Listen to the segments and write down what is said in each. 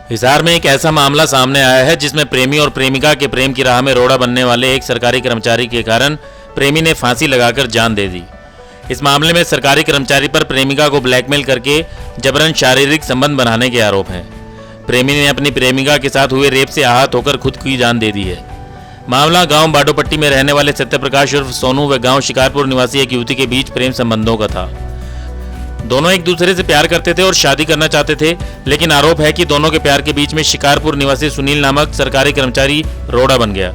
हिसार में एक ऐसा मामला सामने आया है जिसमें प्रेमी और प्रेमिका के प्रेम की राह में रोड़ा बनने वाले एक सरकारी कर्मचारी के कारण प्रेमी ने फांसी लगाकर जान दे दी। इस मामले में सरकारी कर्मचारी पर प्रेमिका को ब्लैकमेल करके जबरन शारीरिक संबंध बनाने के आरोप हैं। प्रेमी ने अपनी प्रेमिका के साथ हुए रेप से आहत होकर खुद की जान दे दी है। मामला गांव बाडोपट्टी में रहने वाले सत्यप्रकाश उर्फ सोनू व गांव शिकारपुर निवासी एक युवती के बीच प्रेम संबंधों का था। दोनों एक दूसरे से प्यार करते थे और शादी करना चाहते थे, लेकिन आरोप है कि दोनों के प्यार के बीच में शिकारपुर निवासी सुनील नामक सरकारी कर्मचारी रोड़ा बन गया।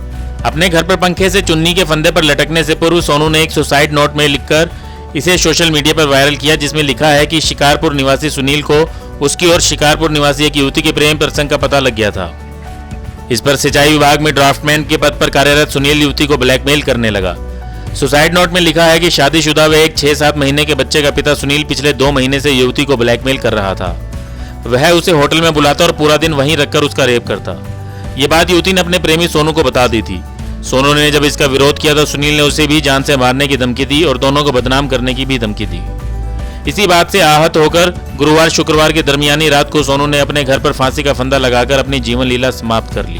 अपने घर पर पंखे से चुन्नी के फंदे पर लटकने से पूर्व सोनू ने एक सुसाइड नोट में लिखकर इसे सोशल मीडिया पर वायरल किया, जिसमें लिखा है कि शिकारपुर निवासी सुनील को उसकी और शिकारपुर निवासी एक युवती के प्रेम प्रसंग का पता लग गया था। इस पर सिंचाई विभाग में ड्राफ्टमैन के पद पर कार्यरत सुनील युवती को ब्लैकमेल करने लगा। सुसाइड नोट में लिखा है कि शादीशुदा व एक 6-7 महीने के बच्चे का पिता सुनील पिछले 2 महीने से युवती को ब्लैकमेल कर रहा था। वह उसे होटल में बुलाता और पूरा दिन वहीं रखकर उसका रेप करता। ये बात युवती ने अपने प्रेमी सोनू को बता दी थी। सोनू ने जब इसका विरोध किया तो सुनील ने उसे भी जान से मारने की धमकी दी और दोनों को बदनाम करने की भी धमकी दी। इसी बात से आहत होकर गुरुवार शुक्रवार की दरमियानी रात को सोनू ने अपने घर पर फांसी का फंदा लगाकर अपनी जीवन लीला समाप्त कर ली।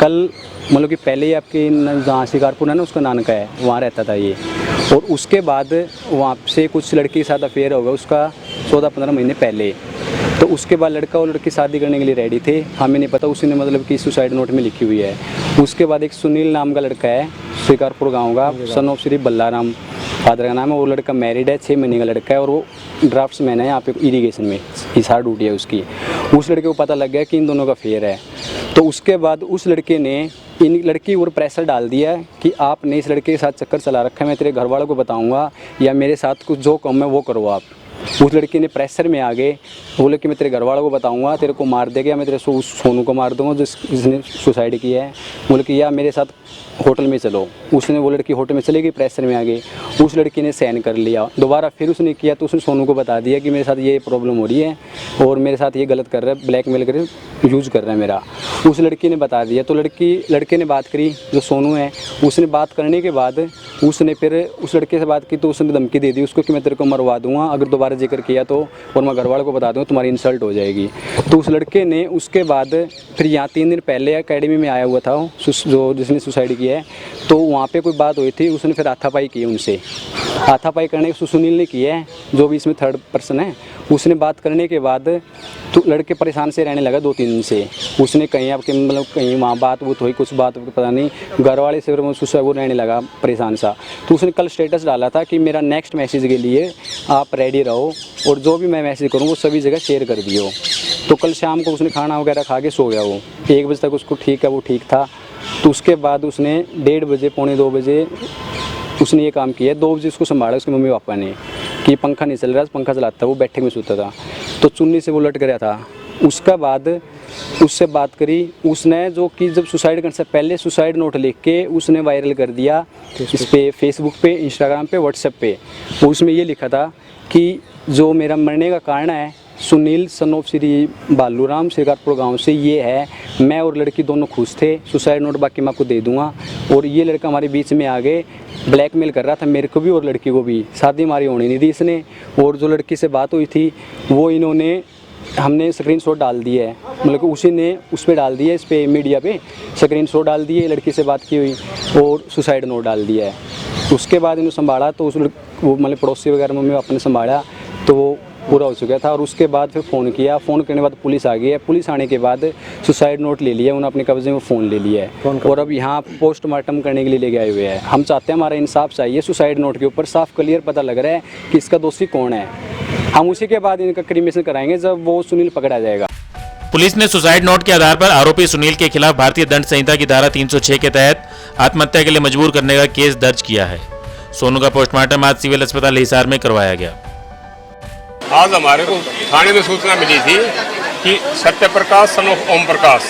कल मतलब कि पहले ही आपके जहाँ शिकारपुर है ना, उसका नानका है, वहाँ रहता था ये। और उसके बाद वहाँ से कुछ लड़की के साथ अफेयर होगा उसका 14-15 महीने पहले। तो उसके बाद लड़का और लड़की शादी करने के लिए रेडी थे, हमें नहीं पता उसी ने मतलब कि सुसाइड नोट में लिखी हुई है। उसके बाद एक सुनील नाम का लड़का है शिकारपुर गाँव का, सन ऑफ श्री बल्लाराम फादर का नाम है। वो लड़का मैरिड है, 6 महीने का लड़का है और वो ड्राफ्ट्समैन है यहाँ पे इरीगेशन में, हिसार ड्यूटी है उसकी। उस लड़के को पता लग गया कि इन दोनों का अफेयर है। तो उसके बाद उस लड़के ने इन लड़की और प्रेशर डाल दिया कि आपने इस लड़के के साथ चक्कर चला रखा है, मैं तेरे घर वालों को बताऊंगा या मेरे साथ कुछ जो काम है वो करो आप। उस लड़की ने प्रेशर में आगे बोले कि मैं तेरे घर वालों को बताऊंगा, तेरे को मार देगा, मैं तेरे सोनू को मार दूंगा जिसने सुसाइड किया है। बोले कि या मेरे साथ होटल में चलो। उसने वो लड़की होटल में चली गई, प्रेशर में आ गई। उस लड़की ने साइन कर लिया। दोबारा फिर उसने किया तो उसने सोनू को बता दिया कि मेरे साथ ये प्रॉब्लम हो रही है और मेरे साथ ये गलत कर रहा है, ब्लैकमेल कर यूज़ कर रहा है मेरा। उस लड़की ने बता दिया। तो लड़के ने बात करी, जो सोनू है, उसने बात करने के बाद उसने फिर उस लड़के से बात की तो उसने धमकी दे दी उसको कि मैं तेरे को मरवा दूंगा अगर दोबारा जिक्र किया तो, और मैं घर वालों को बता दूंगा तुम्हारी इंसल्ट हो जाएगी। तो उस लड़के ने उसके बाद फिर यहाँ 3 दिन पहले एकेडमी में आया हुआ था जो जिसने सुसाइड किया है, तो वहाँ पे कोई बात हुई थी, उसने फिर हाथापाई की उनसे। हाथापाई करने के सुनील ने किया है, जो भी इसमें थर्ड पर्सन है। उसने बात करने के बाद तो लड़के परेशान से रहने लगा 2-3 दिन से। उसने कहीं आपके मतलब कहीं वहाँ बात वो हुई, कुछ बात पता नहीं, घर वाले से फिर वो रहने लगा परेशान सा। तो उसने कल स्टेटस डाला था कि मेरा नेक्स्ट मैसेज के लिए आप रेडी रहो और जो भी मैं मैसेज करूँ वो सभी जगह शेयर कर दियो। तो कल शाम को उसने खाना वगैरह खा के सो गया। वो 1 बजे तक उसको ठीक है, वो ठीक था। तो उसके बाद उसने 1:30 बजे 1:45 बजे उसने ये काम किया। 2 बजे उसको संभाला उसके मम्मी पापा ने कि पंखा नहीं चल रहा, पंखा चलाता, वो बैठक में सोता था तो चुन्नी से वो लटक गया था। उसका बाद उससे बात करी उसने, जो कि जब सुसाइड करने से पहले सुसाइड नोट लिख के उसने वायरल कर दिया इस पे, फेसबुक पे, इंस्टाग्राम पे, व्हाट्सएप पे। उसमें ये लिखा था कि जो मेरा मरने का कारण है सुनील सन ऑफ श्री बालूराम शिकारपुर गांव से ये है, मैं और लड़की दोनों खुश थे, सुसाइड नोट बाकी मैं आपको दे दूंगा। और ये लड़का हमारे बीच में आगे ब्लैकमेल कर रहा था मेरे को भी और लड़की को भी, शादी हमारी होनी नहीं थी इसने। और जो लड़की से बात हुई थी वो इन्होंने हमने स्क्रीनशॉट डाल दिया है, मतलब कि उसी ने उस पर डाल दिया, इस पर मीडिया पे स्क्रीनशॉट डाल दिए, लड़की से बात की हुई और सुसाइड नोट डाल दिया है। उसके बाद इन्होंने संभाला तो वो मतलब पड़ोसी वगैरह मम्मी पापा ने संभाला तो वो पूरा हो चुका था। और उसके बाद फिर फ़ोन किया, फ़ोन करने के बाद पुलिस आ गई है। पुलिस आने के बाद सुसाइड नोट ले लिया, उन्होंने अपने कब्जे में फ़ोन ले लिया है और अब यहाँ पोस्टमार्टम करने के लिए लेके आए हुए हैं। हम चाहते हैं हमारा इंसाफ चाहिए, सुसाइड नोट के ऊपर साफ क्लियर पता लग रहा है कि इसका दोषी कौन है। हम उसी के बाद इनका क्रिमिनेशन कराएंगे जब वो सुनील पकड़ा जाएगा। पुलिस ने सुसाइड नोट के आधार पर आरोपी सुनील के खिलाफ भारतीय दंड संहिता की धारा 306 के तहत आत्महत्या के लिए मजबूर करने का केस दर्ज किया है। सोनू का पोस्टमार्टम आज सिविल अस्पताल हिसार में करवाया गया। आज हमारे को थाने में सूचना मिली थी कि सत्यप्रकाश सन ऑफ ओम प्रकाश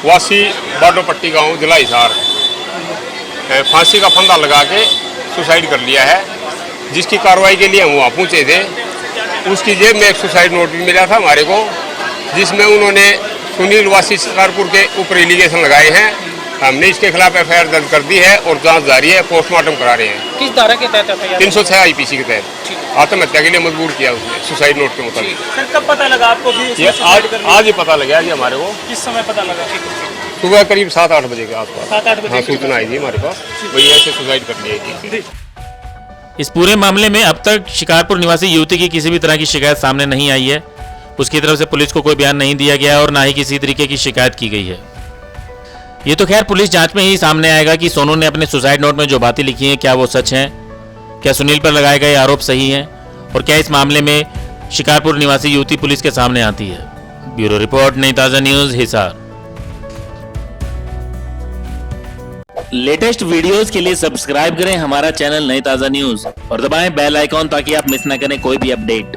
वासी बाडोपट्टी गांव जिला हिसार फांसी का फंदा लगा के सुसाइड कर लिया है, जिसकी कार्रवाई के लिए हम वहाँ पहुँचे थे। उसकी जेब में एक सुसाइड नोट भी मिला था हमारे को, जिसमें उन्होंने सुनील वासी शिकारपुर के ऊपर एलिगेशन लगाए हैं। हमने इसके खिलाफ एफआईआर दर्ज कर दी है और जांच जारी है, पोस्टमार्टम करा रहे हैं। किस धारा के तहत एफआईआर? 306 आईपीसी के तहत आत्महत्या के लिए मजबूर किया उसने, सुसाइड नोट के मुताबिक। सर कब पता लगा आपको कि उसने ये सुसाइड कर लिया? आज ही पता लगा जी हमारे को, किस समय पता लगा? सुबह करीब 7-8 बजे के आसपास। 7-8 बजे हाँ, सूचना आई थी हमारे पास, भैया ऐसे सुसाइड कर लिया थी। इस पूरे मामले में अब तक शिकारपुर निवासी युवती की किसी भी तरह की शिकायत सामने नहीं आई है। उसकी तरफ से पुलिस को कोई बयान नहीं दिया गया और ना ही किसी तरीके की शिकायत की गई है। ये तो खैर पुलिस जांच में ही सामने आएगा कि सोनू ने अपने सुसाइड नोट में जो बातें लिखी हैं क्या वो सच हैं, क्या सुनील पर लगाए गए आरोप सही हैं और क्या इस मामले में शिकारपुर निवासी युवती पुलिस के सामने आती है। ब्यूरो रिपोर्ट, नई ताज़ा न्यूज़, हिसार। लेटेस्ट वीडियोस के लिए सब्सक्राइब करें हमारा चैनल नई ताज़ा न्यूज़ और दबाएं बेल आइकॉन ताकि आप मिस ना करें कोई भी अपडेट।